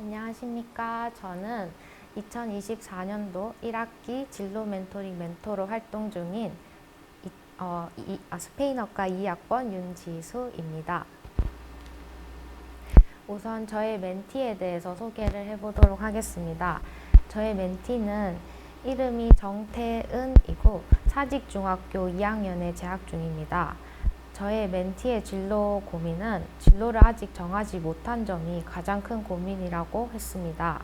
안녕하십니까. 저는 2024년도 1학기 진로 멘토링 멘토로 활동 중인 스페인어과 2학번 윤지수입니다. 우선 저의 멘티에 대해서 소개를 해보도록 하겠습니다. 저의 멘티는 이름이 정태은이고 사직중학교 2학년에 재학 중입니다. 저의 멘티의 진로 고민은 진로를 아직 정하지 못한 점이 가장 큰 고민이라고 했습니다.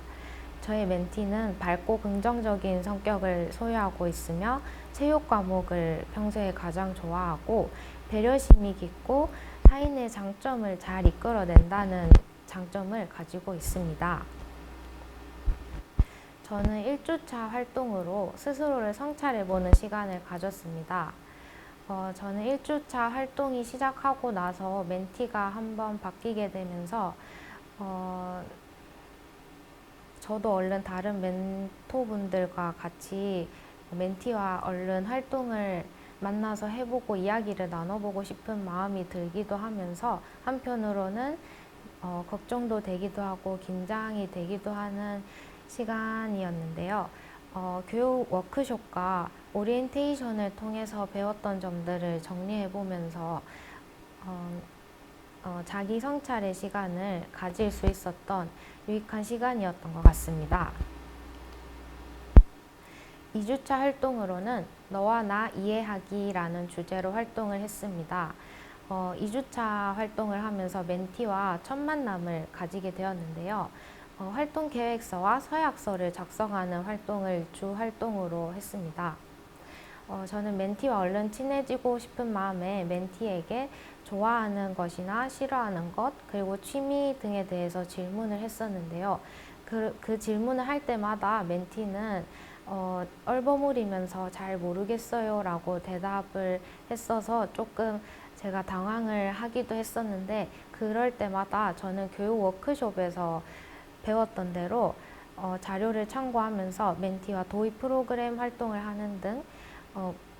저의 멘티는 밝고 긍정적인 성격을 소유하고 있으며 체육 과목을 평소에 가장 좋아하고 배려심이 깊고 타인의 장점을 잘 이끌어낸다는 장점을 가지고 있습니다. 저는 1주차 활동으로 스스로를 성찰해보는 시간을 가졌습니다. 저는 1주차 활동이 시작하고 나서 멘티가 한번 바뀌게 되면서 저도 얼른 다른 멘토분들과 같이 멘티와 얼른 활동을 만나서 해보고 이야기를 나눠보고 싶은 마음이 들기도 하면서 한편으로는 걱정도 되기도 하고 긴장이 되기도 하는 시간이었는데요. 교육 워크숍과 오리엔테이션을 통해서 배웠던 점들을 정리해보면서 자기 성찰의 시간을 가질 수 있었던 유익한 시간이었던 것 같습니다. 2주차 활동으로는 너와 나 이해하기라는 주제로 활동을 했습니다. 2주차 활동을 하면서 멘티와 첫 만남을 가지게 되었는데요. 활동 계획서와 서약서를 작성하는 활동을 주 활동으로 했습니다. 저는 멘티와 얼른 친해지고 싶은 마음에 멘티에게 좋아하는 것이나 싫어하는 것, 그리고 취미 등에 대해서 질문을 했었는데요. 그 질문을 할 때마다 멘티는 얼버무리면서 잘 모르겠어요 라고 대답을 했어서 조금 제가 당황을 하기도 했었는데, 그럴 때마다 저는 교육 워크숍에서 배웠던 대로 자료를 참고하면서 멘티와 도입 프로그램 활동을 하는 등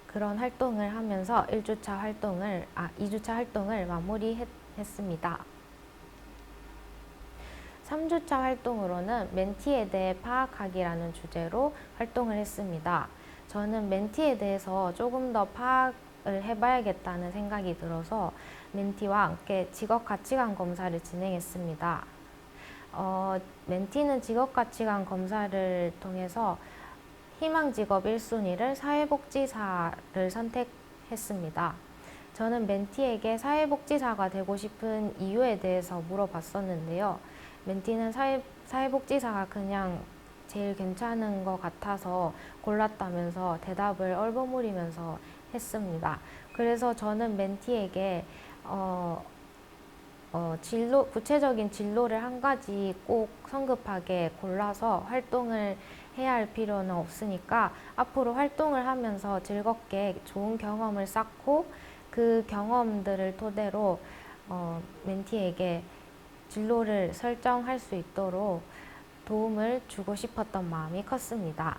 그런 활동을 하면서 2주차 활동을 마무리했습니다. 3주차 활동으로는 멘티에 대해 파악하기라는 주제로 활동을 했습니다. 저는 멘티에 대해서 조금 더 파악을 해봐야겠다는 생각이 들어서 멘티와 함께 직업 가치관 검사를 진행했습니다. 멘티는 직업 가치관 검사를 통해서 희망 직업 1순위를 사회복지사를 선택했습니다. 저는 멘티에게 사회복지사가 되고 싶은 이유에 대해서 물어봤었는데요. 멘티는 사회복지사가 그냥 제일 괜찮은 것 같아서 골랐다면서 대답을 얼버무리면서 했습니다. 그래서 저는 멘티에게 구체적인 진로를 한 가지 꼭 성급하게 골라서 활동을 해야 할 필요는 없으니까 앞으로 활동을 하면서 즐겁게 좋은 경험을 쌓고 그 경험들을 토대로 멘티에게 진로를 설정할 수 있도록 도움을 주고 싶었던 마음이 컸습니다.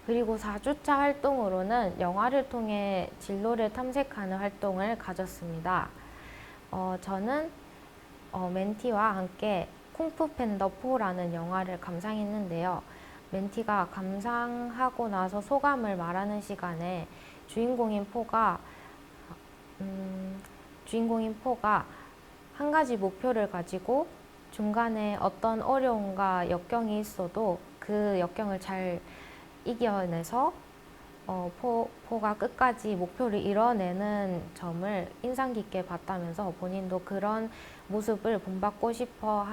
그리고 4주차 활동으로는 영화를 통해 진로를 탐색하는 활동을 가졌습니다. 저는 멘티와 함께 쿵푸 팬더 4라는 영화를 감상했는데요. 멘티가 감상하고 나서 소감을 말하는 시간에 주인공인 포가 한 가지 목표를 가지고 중간에 어떤 어려움과 역경이 있어도 그 역경을 잘 이겨내서 포가 끝까지 목표를 이뤄내는 점을 인상 깊게 봤다면서 본인도 그런 모습을 본받고 싶어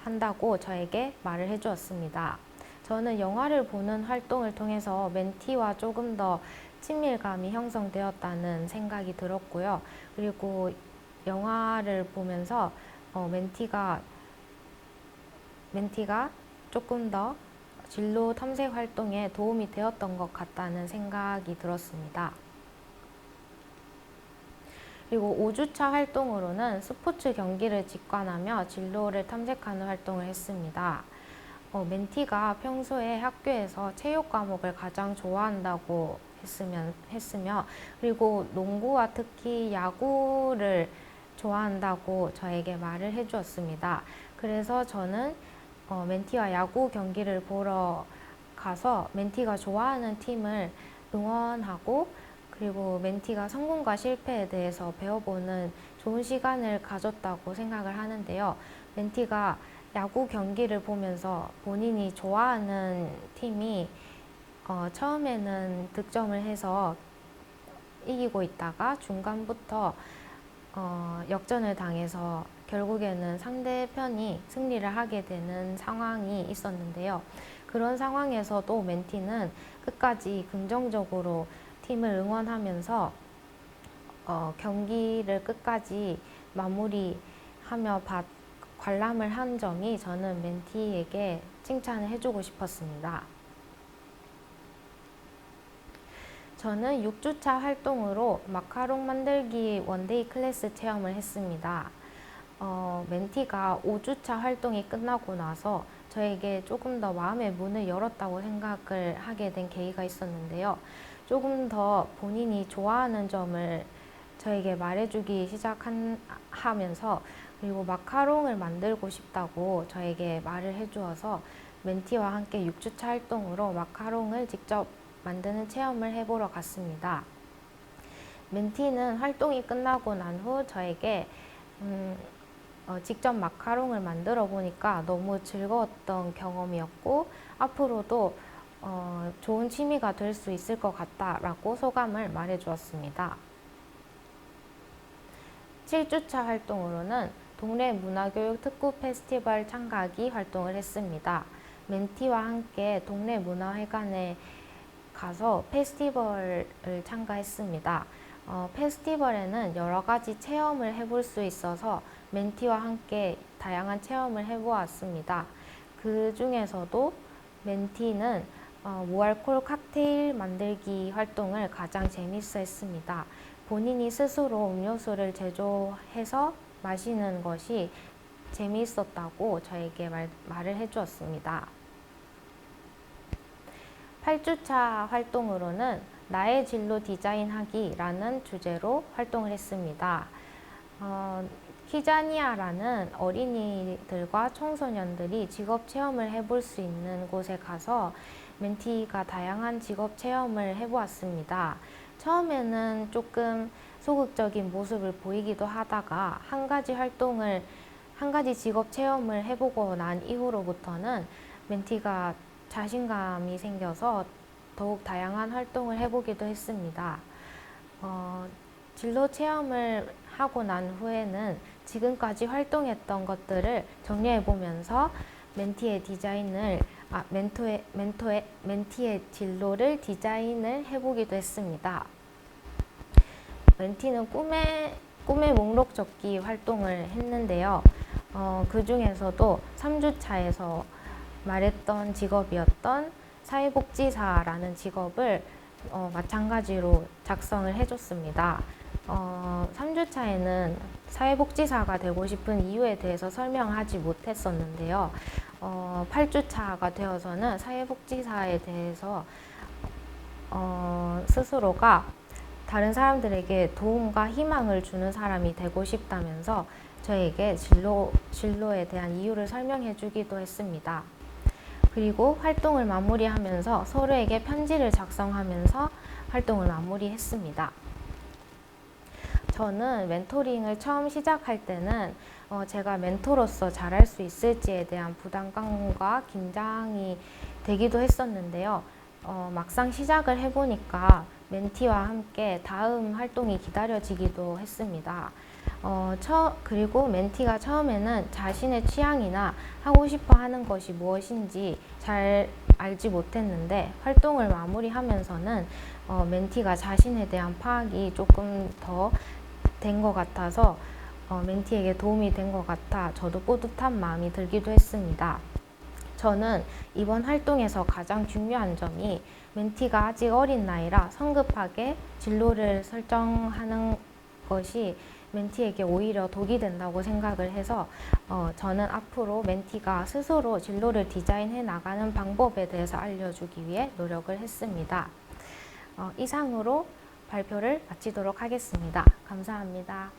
한다고 저에게 말을 해주었습니다. 저는 영화를 보는 활동을 통해서 멘티와 조금 더 친밀감이 형성되었다는 생각이 들었고요. 그리고 영화를 보면서 멘티가 조금 더 진로 탐색 활동에 도움이 되었던 것 같다는 생각이 들었습니다. 그리고 5주차 활동으로는 스포츠 경기를 직관하며 진로를 탐색하는 활동을 했습니다. 멘티가 평소에 학교에서 체육 과목을 가장 좋아한다고 했으며, 그리고 농구와 특히 야구를 좋아한다고 저에게 말을 해주었습니다. 그래서 저는 멘티와 야구 경기를 보러 가서 멘티가 좋아하는 팀을 응원하고, 그리고 멘티가 성공과 실패에 대해서 배워보는 좋은 시간을 가졌다고 생각을 하는데요. 멘티가 야구 경기를 보면서 본인이 좋아하는 팀이 처음에는 득점을 해서 이기고 있다가 중간부터 역전을 당해서 결국에는 상대편이 승리를 하게 되는 상황이 있었는데요. 그런 상황에서도 멘티는 끝까지 긍정적으로 팀을 응원하면서 경기를 끝까지 마무리하며 관람을 한 점이 저는 멘티에게 칭찬을 해주고 싶었습니다. 저는 6주차 활동으로 마카롱 만들기 원데이 클래스 체험을 했습니다. 멘티가 5주차 활동이 끝나고 나서 저에게 조금 더 마음의 문을 열었다고 생각을 하게 된 계기가 있었는데요. 조금 더 본인이 좋아하는 점을 저에게 말해주기 시작하면서, 그리고 마카롱을 만들고 싶다고 저에게 말을 해주어서 멘티와 함께 6주차 활동으로 마카롱을 직접 만드는 체험을 해보러 갔습니다. 멘티는 활동이 끝나고 난 후 저에게 직접 마카롱을 만들어 보니까 너무 즐거웠던 경험이었고, 앞으로도 좋은 취미가 될 수 있을 것 같다라고 소감을 말해 주었습니다. 7주차 활동으로는 동네 문화교육 특구 페스티벌 참가기 활동을 했습니다. 멘티와 함께 동네 문화회관에 가서 페스티벌을 참가했습니다. 페스티벌에는 여러 가지 체험을 해볼 수 있어서 멘티와 함께 다양한 체험을 해보았습니다. 그 중에서도 멘티는 무알콜 칵테일 만들기 활동을 가장 재밌어 했습니다. 본인이 스스로 음료수를 제조해서 마시는 것이 재미있었다고 저에게 말을 해주었습니다. 8주차 활동으로는 나의 진로 디자인하기라는 주제로 활동을 했습니다. 키자니아라는 어린이들과 청소년들이 직업 체험을 해볼 수 있는 곳에 가서 멘티가 다양한 직업 체험을 해보았습니다. 처음에는 조금 소극적인 모습을 보이기도 하다가 한 가지 직업 체험을 해보고 난 이후로부터는 멘티가 자신감이 생겨서 더욱 다양한 활동을 해보기도 했습니다. 진로 체험을 하고 난 후에는 지금까지 활동했던 것들을 정리해보면서 멘티의 진로를 디자인을 해보기도 했습니다. 멘티는 꿈의 목록 적기 활동을 했는데요. 그 중에서도 3주차에서 말했던 직업이었던 사회복지사라는 직업을 마찬가지로 작성을 해줬습니다. 3주차에는 사회복지사가 되고 싶은 이유에 대해서 설명하지 못했었는데요. 8주차가 되어서는 사회복지사에 대해서 스스로가 다른 사람들에게 도움과 희망을 주는 사람이 되고 싶다면서 저에게 진로에 대한 이유를 설명해 주기도 했습니다. 그리고 활동을 마무리하면서 서로에게 편지를 작성하면서 활동을 마무리했습니다. 저는 멘토링을 처음 시작할 때는 제가 멘토로서 잘할 수 있을지에 대한 부담감과 긴장이 되기도 했었는데요. 막상 시작을 해보니까 멘티와 함께 다음 활동이 기다려지기도 했습니다. 그리고 멘티가 처음에는 자신의 취향이나 하고 싶어 하는 것이 무엇인지 잘 알지 못했는데, 활동을 마무리하면서는 멘티가 자신에 대한 파악이 조금 더 된 것 같아서 멘티에게 도움이 된 것 같아 저도 뿌듯한 마음이 들기도 했습니다. 저는 이번 활동에서 가장 중요한 점이 멘티가 아직 어린 나이라 성급하게 진로를 설정하는 것이 멘티에게 오히려 독이 된다고 생각을 해서 저는 앞으로 멘티가 스스로 진로를 디자인해 나가는 방법에 대해서 알려주기 위해 노력을 했습니다. 이상으로 발표를 마치도록 하겠습니다. 감사합니다.